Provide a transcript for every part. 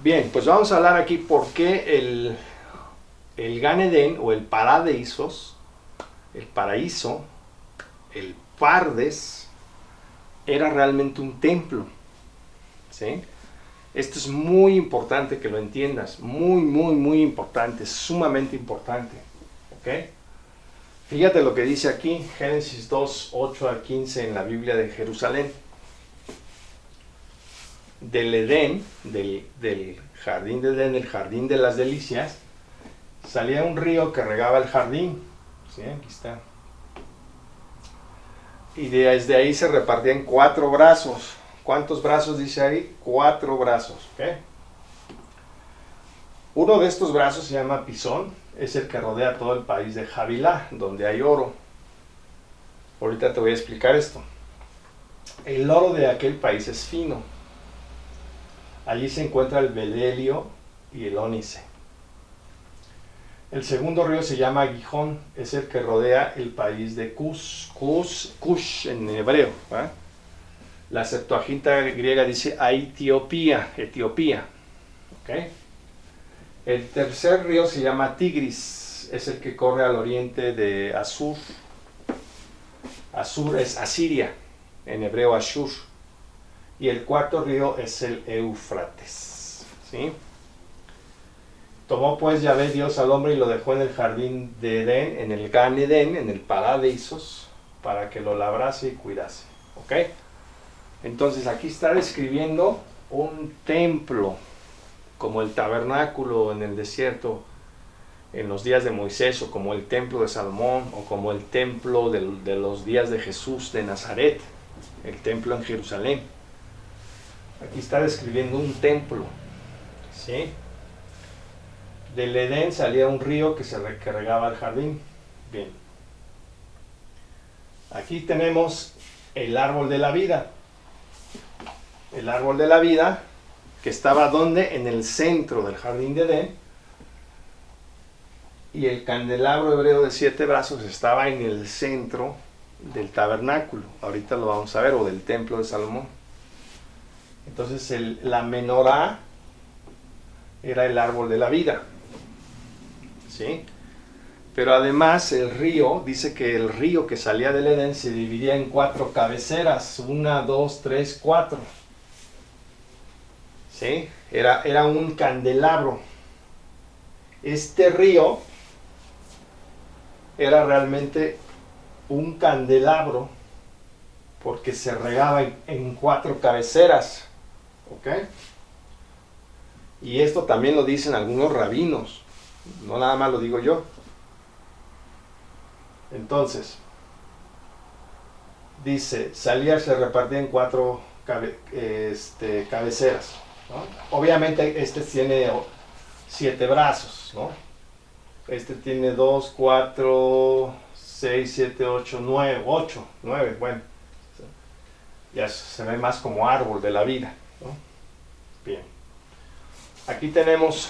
Bien, pues vamos a hablar aquí por qué el Gan Eden o el paraíso, el Pardes, era realmente un templo. ¿Sí? Esto es muy importante que lo entiendas, muy importante, sumamente importante. ¿Ok? Fíjate lo que dice aquí, Génesis 2, 8 al 15 en la Biblia de Jerusalén. Del Edén, del jardín de Edén, el jardín de las delicias, salía un río que regaba el jardín. ¿Sí? Aquí está. Y desde ahí se repartía en 4 brazos. ¿Cuántos brazos dice ahí? 4 brazos. ¿Okay? Uno de estos brazos se llama Pisón, es el que rodea todo el país de Havilá, donde hay oro. Ahorita te voy a explicar esto. El oro de aquel país es fino. Allí se encuentra el bedelio y el ónice. El segundo río se llama Gijón, es el que rodea el país de Cush en hebreo. ¿Eh? La Septuaginta griega dice Etiopía. ¿Okay? El tercer río se llama Tigris, es el que corre al oriente de Asur. Asur es Asiria, en hebreo Ashur. Y el cuarto río es el Éufrates. ¿Sí? Tomó pues Yahvé Dios al hombre y lo dejó en el jardín de Edén, en el Gan Edén, en el paraíso, para que lo labrase y cuidase. ¿Ok? Entonces aquí está describiendo un templo, como el tabernáculo en el desierto en los días de Moisés, o como el templo de Salomón, o como el templo de los días de Jesús de Nazaret, el templo en Jerusalén. Aquí está describiendo un templo. ¿Sí? Del Edén salía un río que regaba el jardín. Bien. Aquí tenemos el árbol de la vida. El árbol de la vida, que estaba ¿dónde? En el centro del jardín de Edén. Y el candelabro hebreo de 7 brazos estaba en el centro del tabernáculo. Ahorita lo vamos a ver, o del templo de Salomón. Entonces la menorá era el árbol de la vida. ¿Sí? Pero además el río, dice que el río que salía del Edén se dividía en 4 cabeceras, 1, 2, 3, 4. ¿Sí? Era un candelabro. Este río era realmente un candelabro porque se regaba en 4 cabeceras. ¿Ok? Y esto también lo dicen algunos rabinos, no nada más lo digo yo. Entonces, dice, se repartía en 4 cabeceras. ¿No? Obviamente este tiene 7 brazos, ¿no? Este tiene 2, 4, 6, 7, 8, 9, 9, bueno. Ya se ve más como árbol de la vida, ¿no? Bien. Aquí tenemos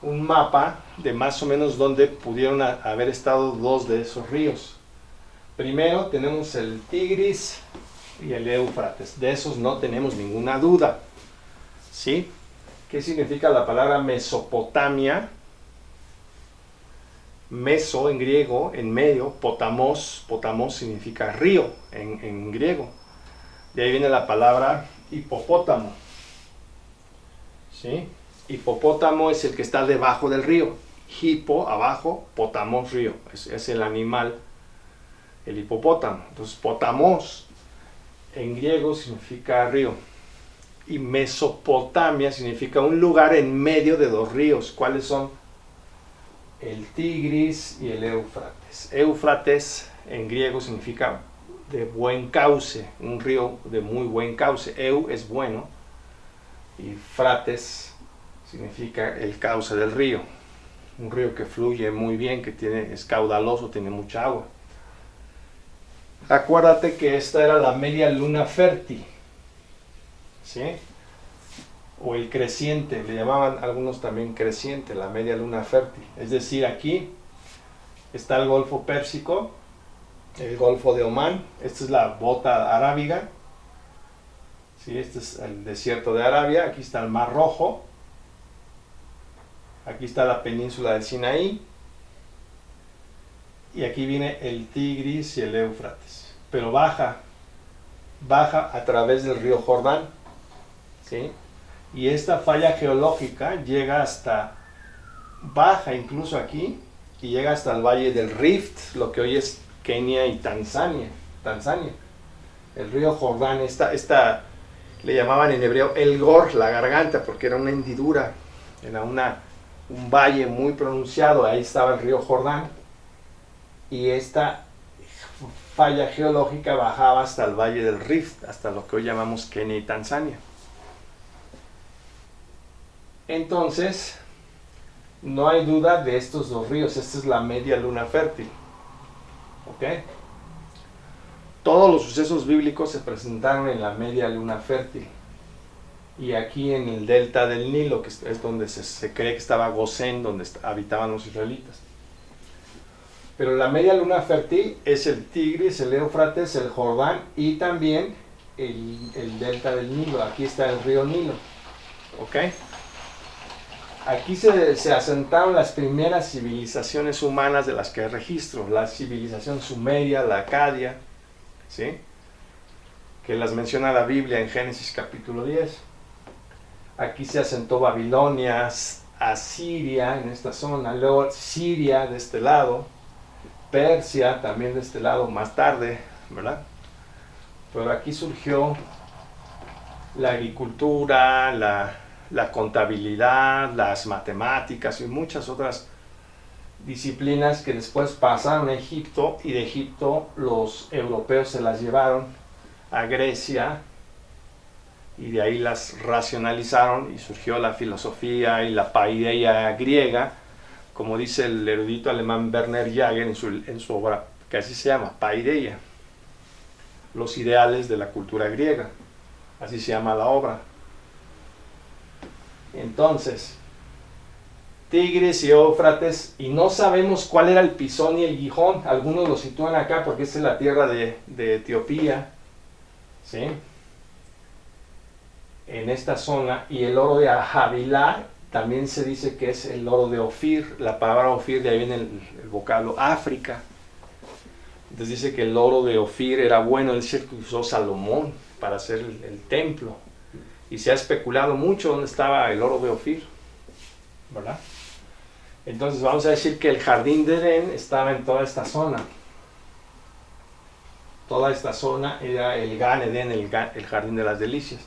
un mapa de más o menos donde pudieron haber estado 2 de esos ríos. Primero tenemos el Tigris y el Éufrates. De esos no tenemos ninguna duda. ¿Sí? ¿Qué significa la palabra Mesopotamia? Meso en griego, en medio, potamos significa río en griego. De ahí viene la palabra hipopótamo. ¿Sí? Hipopótamo es el que está debajo del río. Hipo, abajo, potamos, río. Es el animal, el hipopótamo. Entonces, potamos en griego significa río. Y Mesopotamia significa un lugar en medio de 2 ríos. ¿Cuáles son? El Tigris y el Éufrates. Éufrates en griego significa de buen cauce, un río de muy buen cauce. Eu es bueno y frates significa el cauce del río. Un río que fluye muy bien, es caudaloso, tiene mucha agua. Acuérdate que esta era la media luna fértil. ¿Sí? O el creciente, le llamaban algunos también creciente, la media luna fértil. Es decir, aquí está el Golfo Pérsico, el Golfo de Omán, esta es la bota arábiga, ¿sí? Este es el desierto de Arabia, aquí está el Mar Rojo, aquí está la península del Sinaí, y aquí viene el Tigris y el Éufrates, pero baja a través del río Jordán, ¿sí? Y esta falla geológica llega baja incluso aquí, y llega hasta el valle del Rift, lo que hoy es Kenia y Tanzania. El río Jordán, esta le llamaban en hebreo El Gor, la garganta, porque era una hendidura, era un valle muy pronunciado, ahí estaba el río Jordán, y esta falla geológica bajaba hasta el valle del Rift, hasta lo que hoy llamamos Kenia y Tanzania. Entonces, no hay duda de estos dos ríos. Esta es la media luna fértil. ¿Ok? Todos los sucesos bíblicos se presentaron en la media luna fértil. Y aquí en el delta del Nilo, que es donde se cree que estaba Gosén, donde habitaban los israelitas. Pero la media luna fértil es el Tigris, el Éufrates, el Jordán y también el delta del Nilo. Aquí está el río Nilo. ¿Ok? Aquí se asentaron las primeras civilizaciones humanas de las que hay registro. La civilización sumeria, la acadia, ¿sí? Que las menciona la Biblia en Génesis capítulo 10. Aquí se asentó Babilonia, Asiria en esta zona, luego Siria de este lado, Persia también de este lado más tarde, ¿verdad? Pero aquí surgió la agricultura, la contabilidad, las matemáticas y muchas otras disciplinas que después pasaron a Egipto, y de Egipto los europeos se las llevaron a Grecia y de ahí las racionalizaron y surgió la filosofía y la paideia griega, como dice el erudito alemán Werner Jager en su obra, que así se llama, Paideia, los ideales de la cultura griega, así se llama la obra. Entonces, Tigris y Éufrates, y no sabemos cuál era el Pisón y el Gijón. Algunos lo sitúan acá porque esta es la tierra de Etiopía, ¿sí? En esta zona, y el oro de Havilá también se dice que es el oro de Ofir. La palabra Ofir, de ahí viene el vocablo África. Entonces dice que el oro de Ofir era bueno, es el que usó Salomón para hacer el templo. Y se ha especulado mucho dónde estaba el oro de Ofir, ¿verdad? Entonces vamos a decir que el jardín de Edén estaba en toda esta zona. Toda esta zona era el Gan Edén, el jardín de las delicias.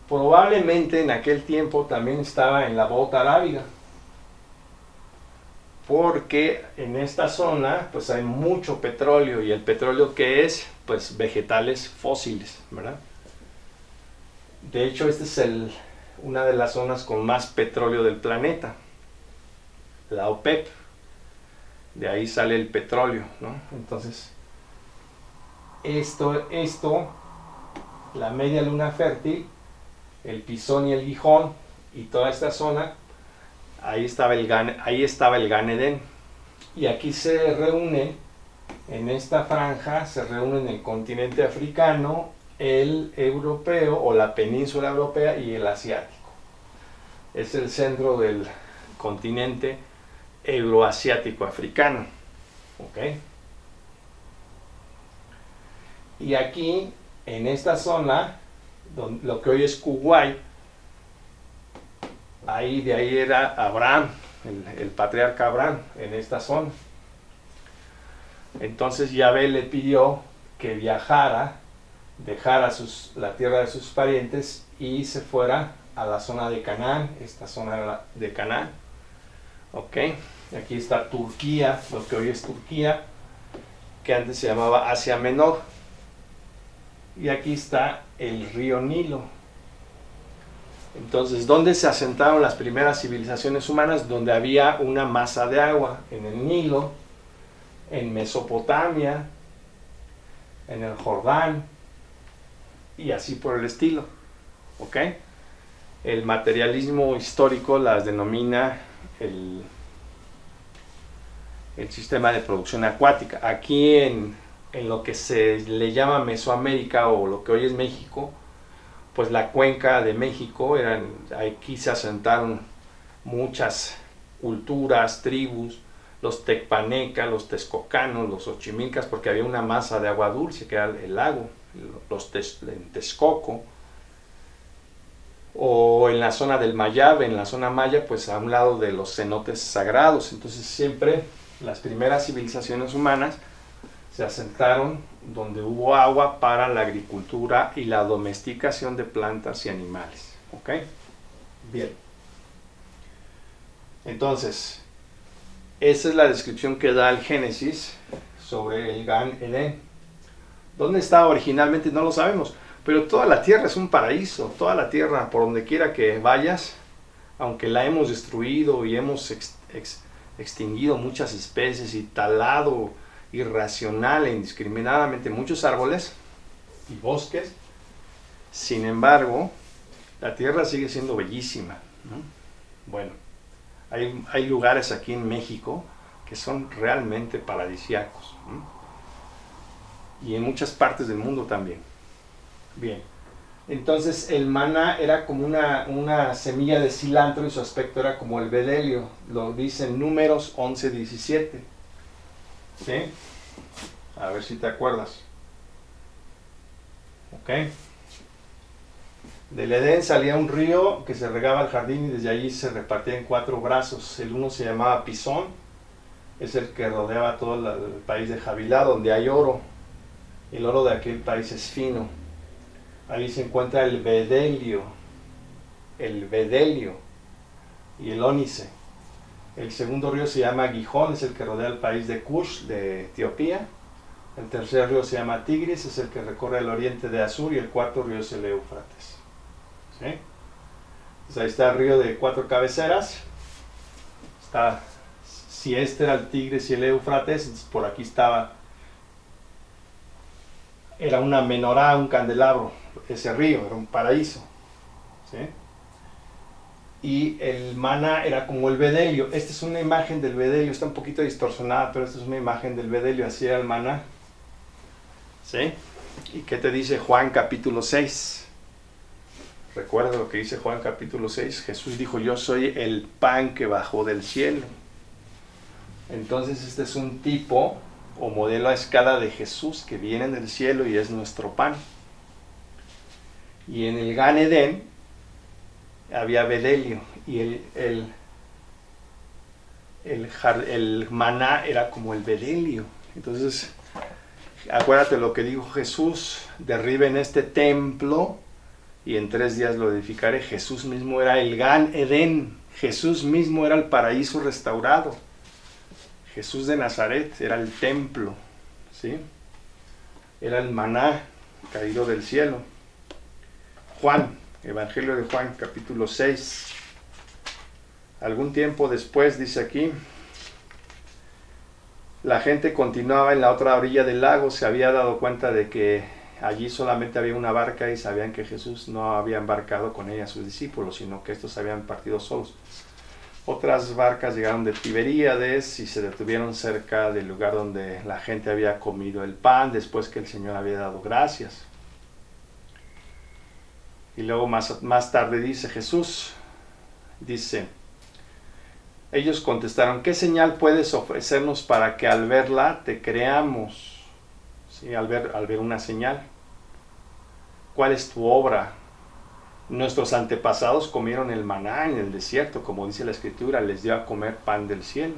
Probablemente en aquel tiempo también estaba en la bota arábiga, porque en esta zona pues hay mucho petróleo, y el petróleo, ¿qué es? Pues vegetales fósiles, ¿verdad? De hecho, esta es una de las zonas con más petróleo del planeta, la OPEP. De ahí sale el petróleo, ¿no? Entonces, la media luna fértil, el Pisón y el Gijón y toda esta zona, ahí estaba el Gan Edén. Y aquí se reúne, en esta franja, se reúnen el continente africano, el europeo o la península europea y el asiático. Es el centro del continente euroasiático africano. ¿Ok? Y aquí, en esta zona, lo que hoy es Kuwait, de ahí era Abraham, el patriarca Abraham, en esta zona. Entonces Yahvé le pidió que viajara, dejara la tierra de sus parientes y se fuera a la zona de Canaán, esta zona de Canaán. Ok, aquí está Turquía, lo que hoy es Turquía, que antes se llamaba Asia Menor. Y aquí está el río Nilo. Entonces, ¿dónde se asentaron las primeras civilizaciones humanas? Donde había una masa de agua, en el Nilo, en Mesopotamia, en el Jordán, y así por el estilo. ¿Ok? El materialismo histórico las denomina el sistema de producción acuática. Aquí en lo que se le llama Mesoamérica, o lo que hoy es México, pues la cuenca de México, aquí se asentaron muchas culturas, tribus, los tecpanecas, los texcocanos, los ochimilcas, porque había una masa de agua dulce que era el lago, en Texcoco, o en la zona del Mayab, en la zona maya, pues a un lado de los cenotes sagrados. Entonces siempre las primeras civilizaciones humanas se asentaron donde hubo agua para la agricultura y la domesticación de plantas y animales. ¿Ok? Bien. Entonces, esa es la descripción que da el Génesis sobre el Gan Edén. ¿Dónde estaba originalmente? No lo sabemos. Pero toda la tierra es un paraíso. Toda la tierra, por donde quiera que vayas, aunque la hemos destruido y hemos extinguido muchas especies y talado irracional e indiscriminadamente muchos árboles y bosques, sin embargo, la tierra sigue siendo bellísima, ¿no? Bueno, hay lugares aquí en México que son realmente paradisíacos, ¿no? Y en muchas partes del mundo también. Bien, entonces el maná era como una semilla de cilantro y su aspecto era como el bedelio, lo dice en Números 11:17. ¿Sí? A ver si te acuerdas. ¿Ok? Del Edén salía un río que se regaba el jardín y desde allí se repartía en 4 brazos. El uno se llamaba Pisón, es el que rodeaba todo el país de Javilá, donde hay oro. El oro de aquel país es fino. Ahí se encuentra el bedelio y el ónice. El segundo río se llama Gijón, es el que rodea el país de Kush, de Etiopía. El tercer río se llama Tigris, es el que recorre el oriente de Asur, y el cuarto río es el Éufrates. ¿Sí? Entonces ahí está el río de 4 cabeceras. Si este era el Tigris y el Éufrates, por aquí era una menorá, un candelabro, ese río, era un paraíso. ¿Sí? Y el maná era como el bedelio. Esta es una imagen del bedelio, está un poquito distorsionada, pero esta es una imagen del bedelio, así era el maná. ¿Sí? ¿Y qué te dice Juan capítulo 6? Recuerda lo que dice Juan capítulo 6. Jesús dijo: yo soy el pan que bajó del cielo. Entonces este es un tipo o modelo a escala de Jesús que viene del cielo y es nuestro pan. Y en el Gan Edén había bedelio y el maná era como el bedelio. Entonces, acuérdate lo que dijo Jesús: derriben este templo y en 3 días lo edificaré. Jesús mismo era el Gan Edén. Jesús mismo era el paraíso restaurado. Jesús de Nazaret era el templo, ¿sí? Era el maná caído del cielo. Juan, Evangelio de Juan, capítulo 6. Algún tiempo después, dice aquí, la gente continuaba en la otra orilla del lago. Se había dado cuenta de que allí solamente había una barca y sabían que Jesús no había embarcado con ella a sus discípulos, sino que estos habían partido solos. Otras barcas llegaron de Tiberíades y se detuvieron cerca del lugar donde la gente había comido el pan después que el Señor había dado gracias. Y luego más tarde dice Jesús, ellos contestaron: ¿qué señal puedes ofrecernos para que al verla te creamos? ¿Sí? Al ver una señal. ¿Cuál es tu obra? Nuestros antepasados comieron el maná en el desierto, como dice la Escritura, les dio a comer pan del cielo.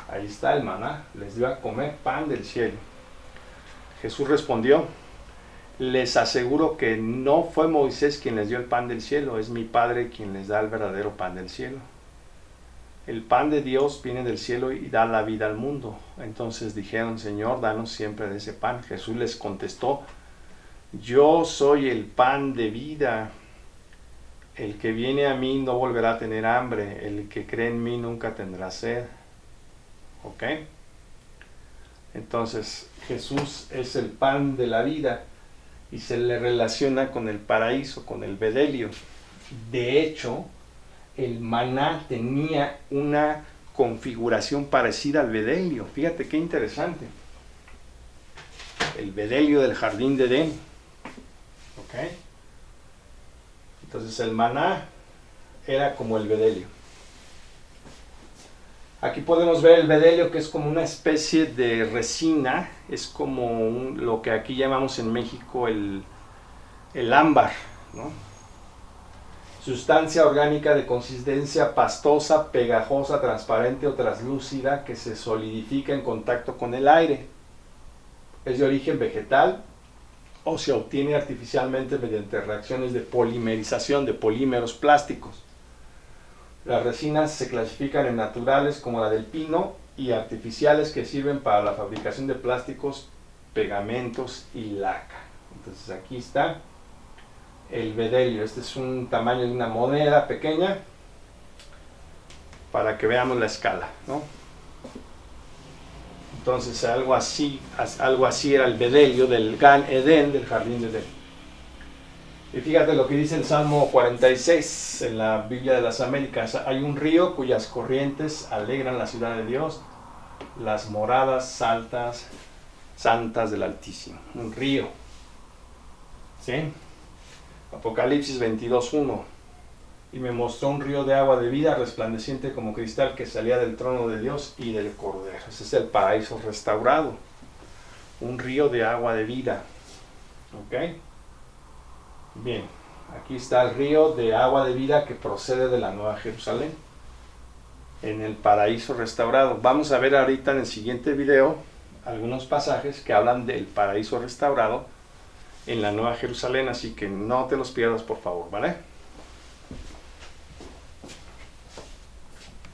Ahí está el maná, les dio a comer pan del cielo. Jesús respondió: les aseguro que no fue Moisés quien les dio el pan del cielo, es mi Padre quien les da el verdadero pan del cielo. El pan de Dios viene del cielo y da la vida al mundo. Entonces dijeron: Señor, danos siempre de ese pan. Jesús les contestó: yo soy el pan de vida. El que viene a mí no volverá a tener hambre. El que cree en mí nunca tendrá sed. ¿Ok? Entonces Jesús es el pan de la vida y se le relaciona con el paraíso, con el bedelio. De hecho, el maná tenía una configuración parecida al bedelio. Fíjate qué interesante. El bedelio del jardín de Edén. ¿Ok? Entonces el maná era como el bedelio. Aquí podemos ver el bedelio, que es como una especie de resina, es como lo que aquí llamamos en México el ámbar, ¿no? Sustancia orgánica de consistencia pastosa, pegajosa, transparente o translúcida que se solidifica en contacto con el aire. Es de origen vegetal o se obtiene artificialmente mediante reacciones de polimerización de polímeros plásticos. Las resinas se clasifican en naturales como la del pino y artificiales que sirven para la fabricación de plásticos, pegamentos y laca. Entonces aquí está el bedelio. Este es un tamaño de una moneda pequeña para que veamos la escala, ¿no? Entonces algo así era el bedelio del Gan Eden, del jardín de Edén. Y fíjate lo que dice el Salmo 46 en la Biblia de las Américas. Hay un río cuyas corrientes alegran la ciudad de Dios, las moradas santas del Altísimo. Un río. ¿Sí? Apocalipsis 22:1. Y me mostró un río de agua de vida resplandeciente como cristal que salía del trono de Dios y del Cordero. Ese es el paraíso restaurado. Un río de agua de vida. ¿Ok? Bien, aquí está el río de agua de vida que procede de la Nueva Jerusalén, en el paraíso restaurado. Vamos a ver ahorita en el siguiente video algunos pasajes que hablan del paraíso restaurado en la Nueva Jerusalén, así que no te los pierdas, por favor, ¿vale?